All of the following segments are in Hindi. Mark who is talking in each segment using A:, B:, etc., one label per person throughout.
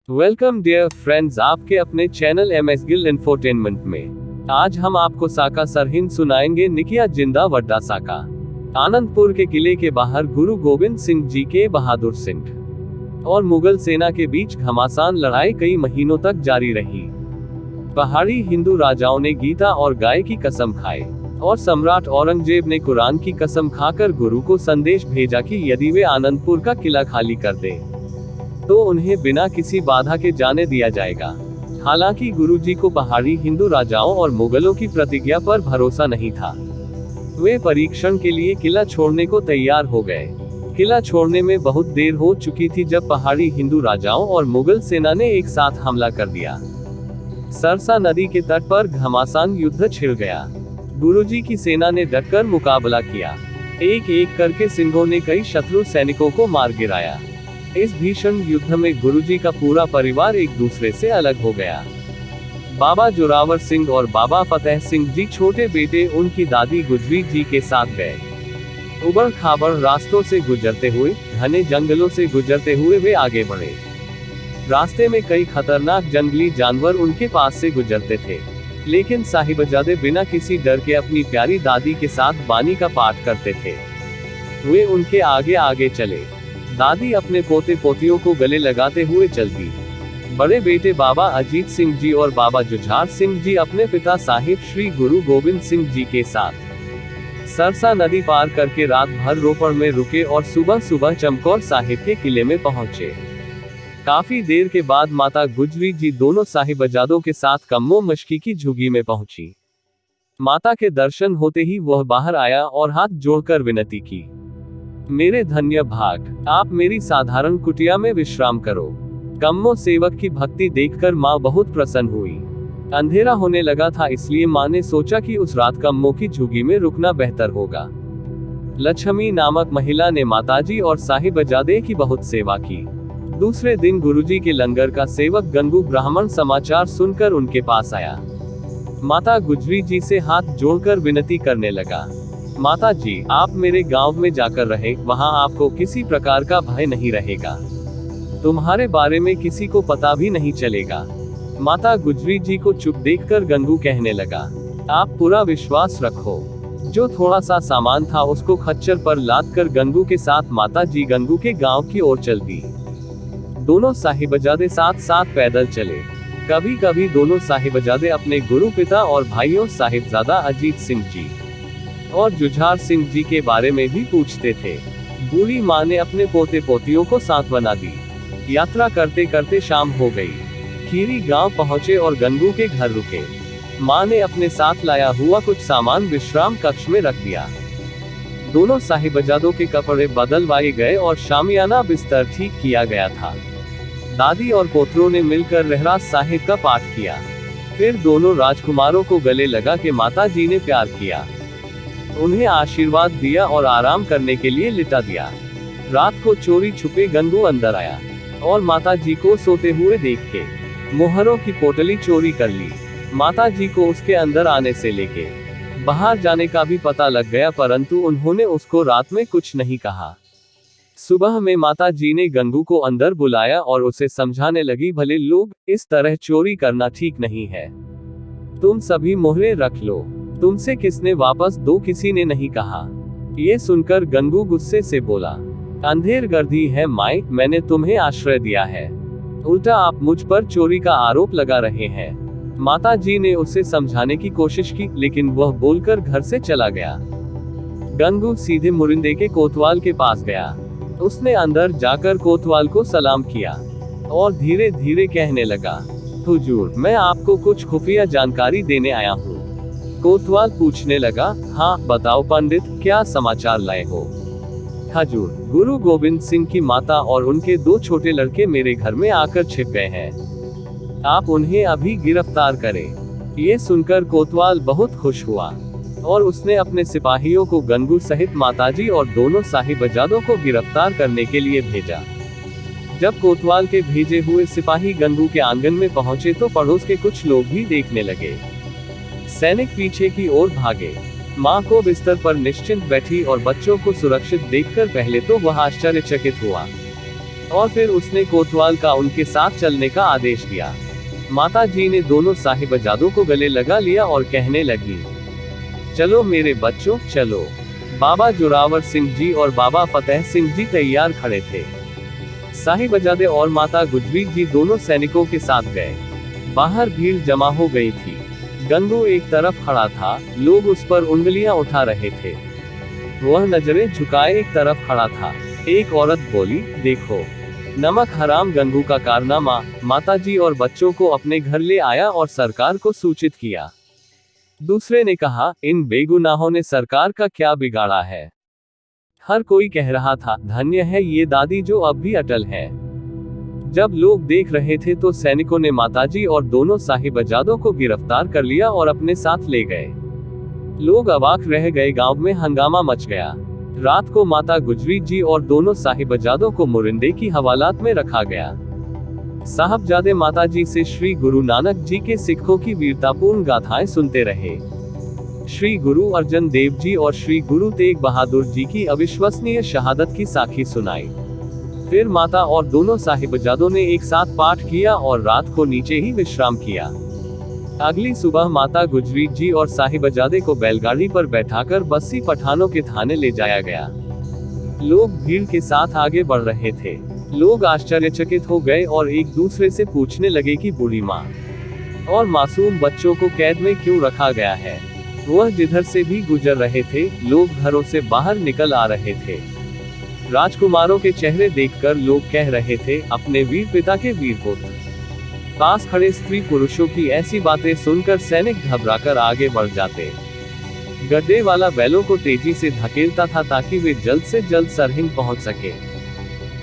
A: वेलकम डियर फ्रेंड्स आपके अपने चैनल MS गिल इंफोटेनमेंट में। आज हम आपको साका सरहिंद सुनाएंगे निकिया जिंदा वड्डा साका। आनंदपुर के किले के बाहर गुरु गोविंद सिंह जी के बहादुर सिंह और मुगल सेना के बीच घमासान लड़ाई कई महीनों तक जारी रही। पहाड़ी हिंदू राजाओं ने गीता और गाय की कसम खाई और सम्राट औरंगजेब ने कुरान की कसम खाकर गुरु को संदेश भेजा कि यदि वे आनंदपुर का किला खाली कर दें तो उन्हें बिना किसी बाधा के जाने दिया जाएगा। हालांकि गुरुजी को पहाड़ी हिंदू राजाओं और मुगलों की प्रतिज्ञा पर भरोसा नहीं था। वे परीक्षण के लिए किला छोड़ने को तैयार हो गए। किला छोड़ने में बहुत देर हो चुकी थी जब पहाड़ी हिंदू राजाओं और मुगल सेना ने एक साथ हमला कर दिया। सरसा नदी के तट पर घमासान युद्ध छिड़ गया। गुरुजी की सेना ने डटकर मुकाबला किया। एक एक करके सिंहों ने कई शत्रु सैनिकों को मार गिराया। इस भीषण युद्ध में गुरुजी का पूरा परिवार एक दूसरे से अलग हो गया। बाबा जोरावर सिंह और बाबा फतेह सिंह जी छोटे बेटे उनकी दादी गुजरी जी के साथ गए। उबड़ खाबड़ रास्तों से गुजरते हुए, घने जंगलों से गुजरते हुए वे आगे बढ़े। रास्ते में कई खतरनाक जंगली जानवर उनके पास से गुजरते थे, लेकिन साहिबजादे बिना किसी डर के अपनी प्यारी दादी के साथ बानी का पाठ करते थे। वे उनके आगे आगे चले। दादी अपने पोते पोतियों को गले लगाते हुए चलती। बड़े बेटे बाबा अजीत सिंह जी और बाबा जुझार सिंह जी अपने पिता साहिब श्री गुरु गोविंद सिंह जी के साथ सरसा नदी पार करके रात भर रोपड़ में रुके और सुबह सुबह चमकौर साहिब के किले में पहुंचे। काफी देर के बाद माता गुजरी जी दोनों साहिबजादों के साथ कम्मो मशकी की झुग्गी में पहुंची। माता के दर्शन होते ही वह बाहर आया और हाथ जोड़कर विनती की, मेरे धन्य भाग, आप मेरी साधारण कुटिया में विश्राम करो। कम्मो सेवक की भक्ति देखकर माँ बहुत प्रसन्न हुई। अंधेरा होने लगा था, इसलिए माँ ने सोचा कि उस रात कम्मो की झुग्गी में रुकना बेहतर होगा। लक्ष्मी नामक महिला ने माताजी और साहिबजादे की बहुत सेवा की। दूसरे दिन गुरुजी के लंगर का सेवक गंगू ब्राह्मण समाचार सुनकर उनके पास आया। माता गुजरी जी से हाथ जोड़कर विनती करने लगा, माता जी, आप मेरे गांव में जाकर रहे, वहां आपको किसी प्रकार का भय नहीं रहेगा। तुम्हारे बारे में किसी को पता भी नहीं चलेगा। माता गुजरी जी को चुप देखकर गंगू कहने लगा, आप पूरा विश्वास रखो। जो थोड़ा सा सामान था उसको खच्चर पर लाद कर गंगू के साथ माता जी गंगू के गांव की ओर चल दी। दोनों साहिबजादे साथ साथ पैदल चले। कभी कभी दोनों साहिबजादे अपने गुरु पिता और भाइयों साहिबजादा अजीत सिंह जी और जुझार सिंह जी के बारे में भी पूछते थे। बूढ़ी माँ ने अपने पोते पोतियों को सांत्वना दी। यात्रा करते करते शाम हो गई। खीरी गांव पहुंचे और गंगू के घर रुके। माँ ने अपने साथ लाया हुआ कुछ सामान विश्राम कक्ष में रख दिया। दोनों साहिबजादों के कपड़े बदलवाए गए और शामियाना बिस्तर ठीक किया गया था। दादी और पोतरों ने मिलकर रहरास साहिब का पाठ किया। फिर दोनों राजकुमारों को गले लगा के माता जी ने प्यार किया, उन्हें आशीर्वाद दिया और आराम करने के लिए लिटा दिया। रात को चोरी छुपे गंगू अंदर आया और माता जी को सोते हुए देख के मोहरों की पोटली चोरी कर ली। माता जी को उसके अंदर आने से लेके बाहर जाने का भी पता लग गया, परंतु उन्होंने उसको रात में कुछ नहीं कहा। सुबह में माता जी ने गंगू को अंदर बुलाया और उसे समझाने लगी, भले लोग, इस तरह चोरी करना ठीक नहीं है। तुम सभी मोहरे रख लो। तुमसे किसने वापस दो किसी ने नहीं कहा। ये सुनकर गंगू गुस्से से बोला, अंधेर गर्दी है माई, मैंने तुम्हें आश्रय दिया है, उल्टा आप मुझ पर चोरी का आरोप लगा रहे हैं। माता जी ने उसे समझाने की कोशिश की, लेकिन वह बोलकर घर से चला गया। गंगू सीधे मुरिंदे के कोतवाल के पास गया। उसने अंदर जाकर कोतवाल को सलाम किया और धीरे धीरे कहने लगा, हुजूर, मैं आपको कुछ खुफिया जानकारी देने आया हूँ। कोतवाल पूछने लगा, हाँ बताओ पंडित, क्या समाचार लाए हो। हजूर, गुरु गोविंद सिंह की माता और उनके दो छोटे लड़के मेरे घर में आकर छिप गए हैं। आप उन्हें अभी गिरफ्तार करें। ये सुनकर कोतवाल बहुत खुश हुआ और उसने अपने सिपाहियों को गंगू सहित माताजी और दोनों साहिबजादों को गिरफ्तार करने के लिए भेजा। जब कोतवाल के भेजे हुए सिपाही गंगू के आंगन में पहुंचे तो पड़ोस के कुछ लोग भी देखने लगे। सैनिक पीछे की ओर भागे। माँ को बिस्तर पर निश्चिंत बैठी और बच्चों को सुरक्षित देखकर पहले तो वह आश्चर्यचकित हुआ, और फिर उसने कोतवाल का उनके साथ चलने का आदेश दिया। माता जी ने दोनों साहिबजादों को गले लगा लिया और कहने लगी, चलो मेरे बच्चों चलो। बाबा जोरावर सिंह जी और बाबा फतेह सिंह जी तैयार खड़े थे। साहिबजादे और माता गुजरी जी दोनों सैनिकों के साथ गए। बाहर भीड़ जमा हो गई थी। गंगू एक तरफ खड़ा था, लोग उस पर उंगलियां उठा रहे थे। वह नजरें झुकाए एक तरफ खड़ा था। एक औरत बोली, देखो, नमक हराम गंगू का कारनामा माताजी और बच्चों को अपने घर ले आया और सरकार को सूचित किया। दूसरे ने कहा, इन बेगुनाहों ने सरकार का क्या बिगाड़ा है। हर कोई कह रहा था, धन्य है ये दादी जो अब भी अटल है। जब लोग देख रहे थे तो सैनिकों ने माताजी और दोनों साहिबजादों को गिरफ्तार कर लिया और अपने साथ ले गए। लोग अवाक रह गए। गांव में हंगामा मच गया। रात को माता गुजरी जी और दोनों साहिबजादों को मुरिंदे की हवालात में रखा गया। साहबजादे माताजी से श्री गुरु नानक जी के सिखों की वीरतापूर्ण गाथाएं सुनते रहे। श्री गुरु अर्जन देव जी और श्री गुरु तेग बहादुर जी की अविश्वसनीय शहादत की साखी सुनाई। फिर माता और दोनों साहिबजादों ने एक साथ पाठ किया और रात को नीचे ही विश्राम किया। अगली सुबह माता गुजरी जी और साहिबजादे को बैलगाड़ी पर बैठाकर बस्सी पठानों के थाने ले जाया गया। लोग भीड़ के साथ आगे बढ़ रहे थे। लोग आश्चर्यचकित हो गए और एक दूसरे से पूछने लगे कि बूढ़ी माँ और मासूम बच्चों को कैद में क्यों रखा गया है। वह जिधर से भी गुजर रहे थे, लोग घरों से बाहर निकल आ रहे थे। राजकुमारों के चेहरे देखकर लोग कह रहे थे, अपने वीर पिता के वीर पुत्र। पास खड़े स्त्री पुरुषों की ऐसी बातें सुनकर सैनिक घबराकर आगे बढ़ जाते। गड्ढे वाला बैलों को तेजी से धकेलता था ताकि वे जल्द से जल्द सरहिंद पहुंच सके।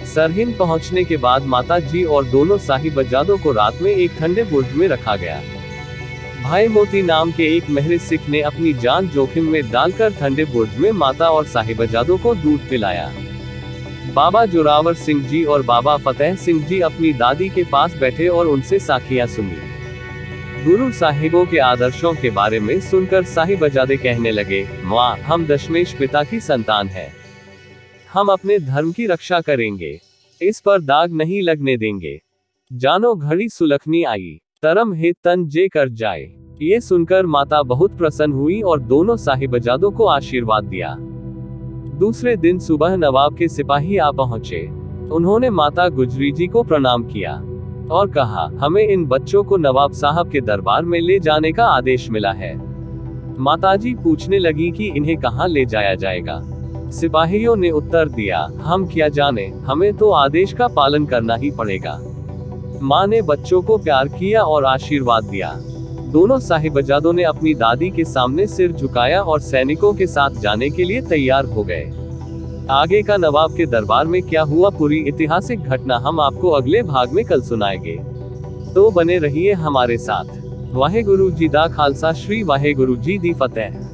A: सरहिंद पहुंचने के बाद माता जी और दोनों साहिबजादों को रात में एक ठंडे बुर्ज में रखा गया। भाई मोती नाम के एक महरे सिख ने अपनी जान जोखिम में डालकर ठंडे बुर्ज में माता और साहिबजादों को दूध पिलाया। बाबा जोरावर सिंह जी और बाबा फतेह सिंह जी अपनी दादी के पास बैठे और उनसे साखियां सुनी। गुरु साहिबों के आदर्शों के बारे में सुनकर साहिबजादे कहने लगे, माँ, हम दशमेश पिता की संतान हैं। हम अपने धर्म की रक्षा करेंगे, इस पर दाग नहीं लगने देंगे। जानो घड़ी सुलखनी आई, तरम हे तन जे कर जाए। ये सुनकर माता बहुत प्रसन्न हुई और दोनों साहिबजादों को आशीर्वाद दिया। दूसरे दिन सुबह नवाब के सिपाही आ पहुंचे। उन्होंने माता गुजरी जी को प्रणाम किया और कहा, हमें इन बच्चों को नवाब साहब के दरबार में ले जाने का आदेश मिला है। माताजी पूछने लगी कि इन्हें कहां ले जाया जाएगा। सिपाहियों ने उत्तर दिया, हम क्या जाने, हमें तो आदेश का पालन करना ही पड़ेगा। माँ ने बच्चों को प्यार किया और आशीर्वाद दिया। दोनों साहिबजादों ने अपनी दादी के सामने सिर झुकाया और सैनिकों के साथ जाने के लिए तैयार हो गए। आगे का नवाब के दरबार में क्या हुआ, पूरी ऐतिहासिक घटना हम आपको अगले भाग में कल सुनाएंगे। तो बने रहिए हमारे साथ। वाहेगुरु जी दा खालसा, श्री वाहेगुरु जी दी फतेह।